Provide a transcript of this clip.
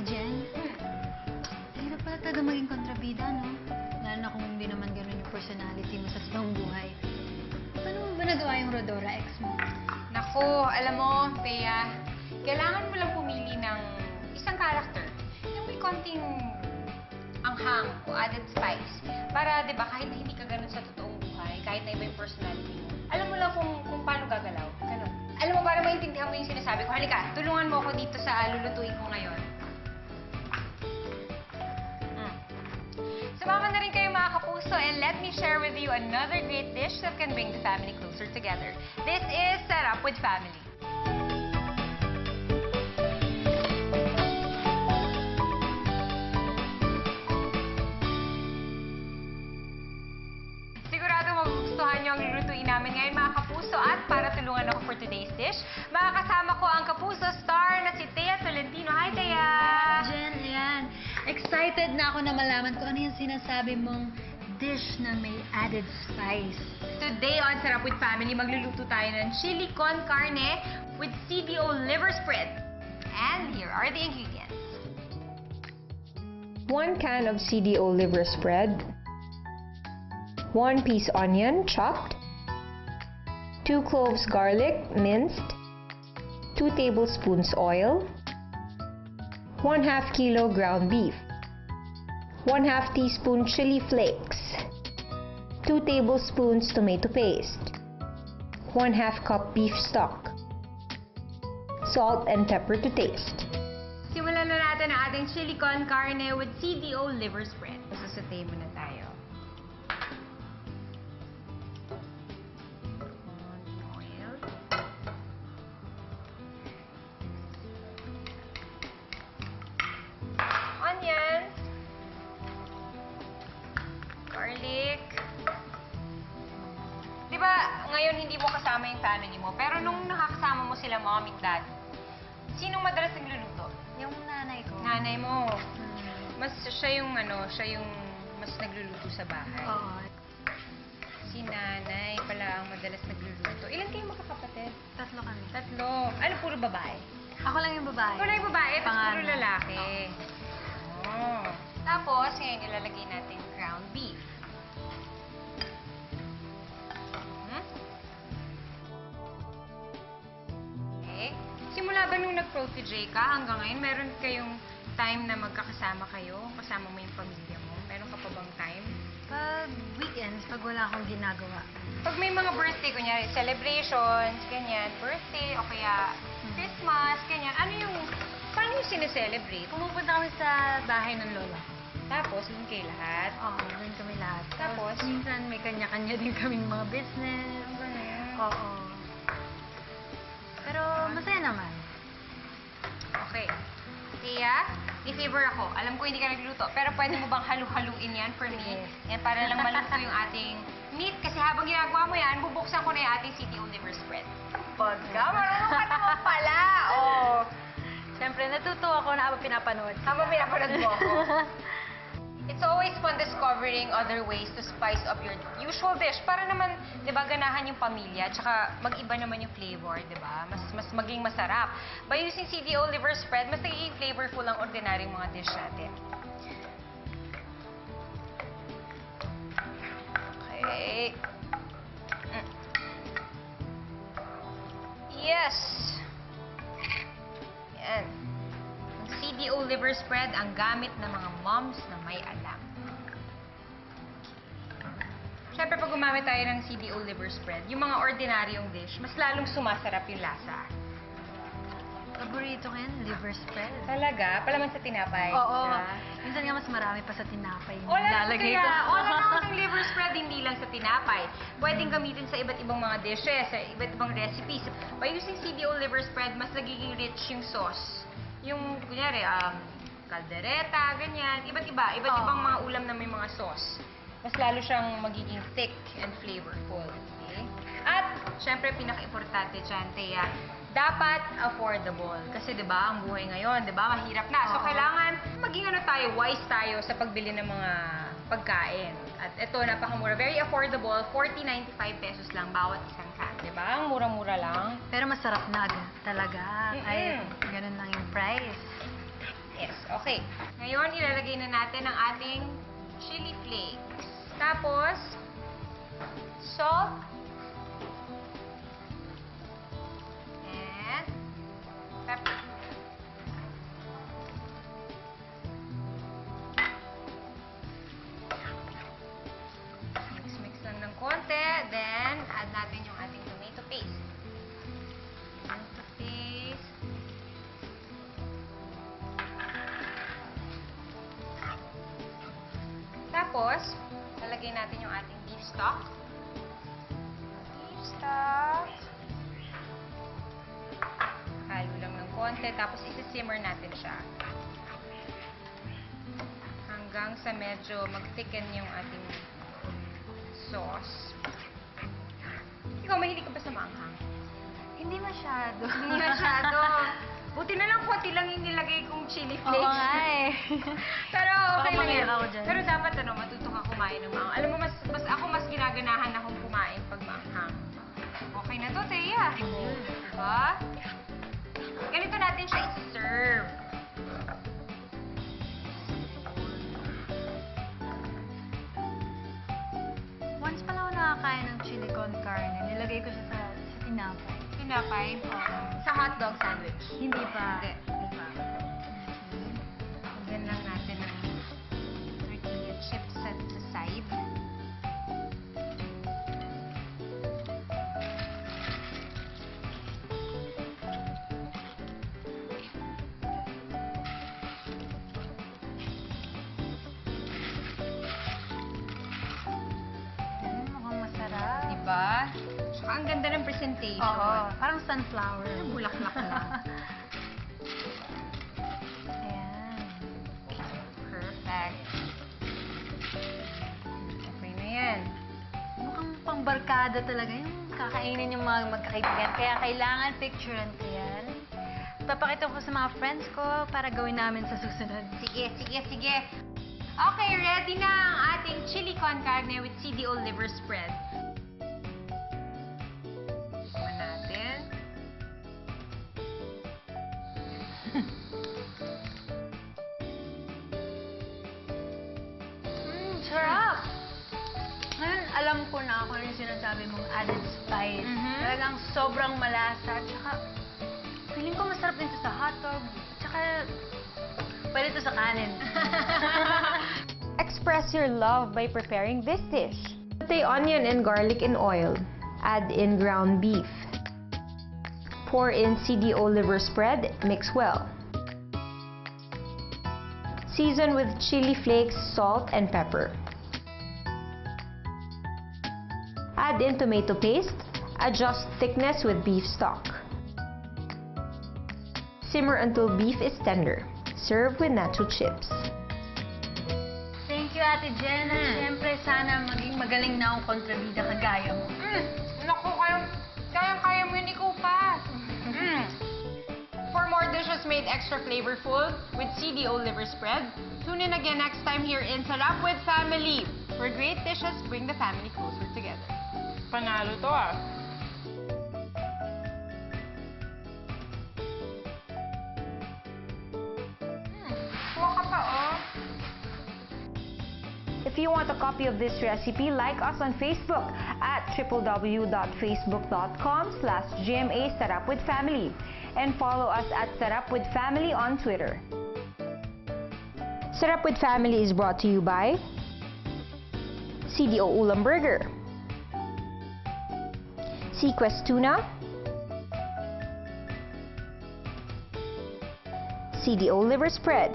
Jen, hirap pala talaga maging kontrabida, no? Lalo na kung hindi naman ganun yung personality mo sa totoong buhay. Paano mo ba nagawa yung Rodora ex mo? Naku, alam mo, Thea, kailangan mo lang pumili ng isang character na may konting anghang o added spice. Para, di ba, kahit na hindi ka ganun sa totoong buhay, kahit na iba yung personality mo, alam mo lang kung paano gagalaw. Ganun. Alam mo, para maintindihan mo yung sinasabi ko, halika, tulungan mo ako dito sa lulutuin ko ngayon. Sumama na rin kayo mga kapuso and let me share with you another great dish that can bring the family closer together. This is Set Up with Family. Sigurado magugustuhan niyo ang lulutuin namin ngayon mga kapuso at para tulungan ako for today's dish, makakasama ko ang kapuso star na si Thea Tolentino. Hi, Thea! Jen, ayan. Excited na ako na malaman kung ano yung sinasabi mong dish na may added spice. Today on Sarap with Family, magluluto tayo ng chili con carne with CDO liver spread. And here are the ingredients. 1 can of CDO liver spread, 1 piece onion chopped, 2 cloves garlic minced, 2 tablespoons oil, 1/2 kilo ground beef, 1/2 teaspoon chili flakes, 2 tablespoons tomato paste, 1/2 cup beef stock, salt and pepper to taste. Simulan na natin ang ating chili con carne with CDO liver spread. Sasaute muna tayo. Oil. Onions. Garlic. Di ba, ngayon hindi mo kasama yung family mo, pero nung nakakasama mo sila, mom and dad, sinong madalas nagluluto? Yung nanay ko. Nanay mo. Mas siya yung mas nagluluto sa bahay. Oo. Si nanay pala ang madalas nagluluto. Ilan kayong magkakapatid? 3 kami. 3. Ano, puro babae? Ako lang yung babae. Wala yung babae, tapos puro Panganay. lalaki. Oh. Tapos, ngayon ilalagay natin ground beef. Okay. Simula ba nung nag-protege ka hanggang ngayon, meron kayong time na magkakasama kayo? Kasama mo yung pamilya mo? Meron ka pa bang time? Pag weekends, pag wala akong ginagawa. Pag may mga birthday, kunyari, celebrations, ganyan, birthday, o kaya Christmas, ganyan, paano yung sineselebrate? Pumupunta kami sa bahay ng lola. Tapos, dun kayo lahat. Oo, doon kami lahat. Tapos? Minsan may kanya-kanya din kaming mga business. Oo. Pero masaya naman. Okay. Tia, i-favor ako. Alam ko hindi ka nagluto, pero pwede mo bang halu-haluin yan for me? Yes. Yan, para lang maluto yung ating meat. Kasi habang ginagawa mo yan, bubuksan ko na yung ating CDO liver spread. Pagka, marunong ka naman pala! Oh. Siyempre, natuto ako na habang pinapanood. Habang pinapanood mo ako. It's always fun discovering other ways to spice up your usual dish para naman, 'di ba, ganahan yung pamilya, tsaka mag-iba naman yung flavor, 'di ba? Mas maging masarap. By using CDO liver spread, mas nagiging flavorful ang ordinaryong mga dish natin. Okay. Yes. Yan. Ang CDO liver spread ang gamit ng mga moms na may alam. Siyempre, pag gumamit tayo ng CDO liver spread, yung mga ordinaryong dish, mas lalong sumasarap yung lasa. Paborito ko yan, liver spread. Talaga? Palaman sa tinapay. Oo. Diba? Minsan nga mas marami pa sa tinapay yung Wala lalagay kaya. ko. Wala naman ng liver spread, hindi lang sa tinapay. Pwedeng gamitin sa iba't ibang mga dishes, sa iba't ibang recipes. By using CDO liver spread, mas nagiging rich yung sauce. Yung, kunyari, kaldereta, ganyan. Iba't ibang mga ulam na may mga sauce. Mas lalo siyang magiging thick and flavorful. Okay? At, syempre, pinaka-importante dyan, Thea, dapat affordable. Kasi 'di ba, ang buhay ngayon, 'di ba, mahirap na. So kailangan maging wise tayo sa pagbili ng mga pagkain. At ito, napakamura, very affordable, 40-95 pesos lang bawat isang can, 'di ba? Ang mura-mura lang. Pero masarap na talaga. Kahit ganun lang yung price. Yes, okay. Ngayon, ilalagay na natin ang ating chili flakes. Tapos, salt. And pepper. Mix lang ng konti. Then, add natin yung ating tomato paste. Tomato paste. Tapos, lalagay natin yung ating beef stock. Beef stock. Halo lang ng konti. Tapos, isi-simmer natin siya. Hanggang sa medyo mag-thicken yung ating sauce. Ikaw, mahilig ka ba sa maanghang? Hindi masyado. Hindi masyado. Buti na lang konti lang yung nilagay kong chili Oo flakes. nga eh. Pero okay Baka lang yan. mag-iyak ako dyan. Pero dapat matuto ka kumain ng maanghang. Alam mo, mas ginaganahan akong kumain pag maanghang. Okay na to, Thea. Diba? Ganito natin siya i-serve. Once pa lang ako nakakain ng chili con carne. Nilagay ko siya sa tinapay. Tinapay. Sa hotdog sandwich. Hindi pa. Hindi. Diba? Lagyan lang natin ng tortilla chips sa side. Mukhang masarap. Diba? Tsaka ang ganda ng presentation. Oo. Parang sunflower. Parang bulaklak lang. Ayan. Perfect. Okay na yan. Mukhang pangbarkada talaga yung kakainin yung mga magkakaibigan. Kaya kailangan picturean ko yan. Papakita ko sa mga friends ko para gawin namin sa susunod. Sige, sige, sige. Okay, ready na ang ating chili con carne with CDO liver spread. Tikman natin. Sarap! Ngayon, alam ko na kung ano yung sinasabi mong added spice. Mhm. Talagang sobrang malasa. Tsaka, feeling ko masarap din ito sa hotdog. Tsaka, pwede ito sa kanin. Express your love by preparing this dish. Saute onion and garlic in oil. Add in ground beef. Pour in CDO liver spread, mix well. Season with chili flakes, salt, and pepper. Add in tomato paste. Adjust thickness with beef stock. Simmer until beef is tender. Serve with nacho chips. Thank you, Ate Jen. At syempre, sana maging magaling na akong kontrabida kagaya mo. Naku, kayang-kaya mo yun, ikaw pa. For more dishes made extra flavorful with CDO liver spread, tune in again next time here in Sarap with Family, where great dishes bring the family closer together. Panalo to ah. Kuha ka pa oh. If you want a copy of this recipe, like us on Facebook at www.facebook.com/GMA Sarap with Family and follow us at Sarap with Family on Twitter. Sarap with Family is brought to you by CDO Ulam Burger, Sequest Tuna, CDO Liver Spread,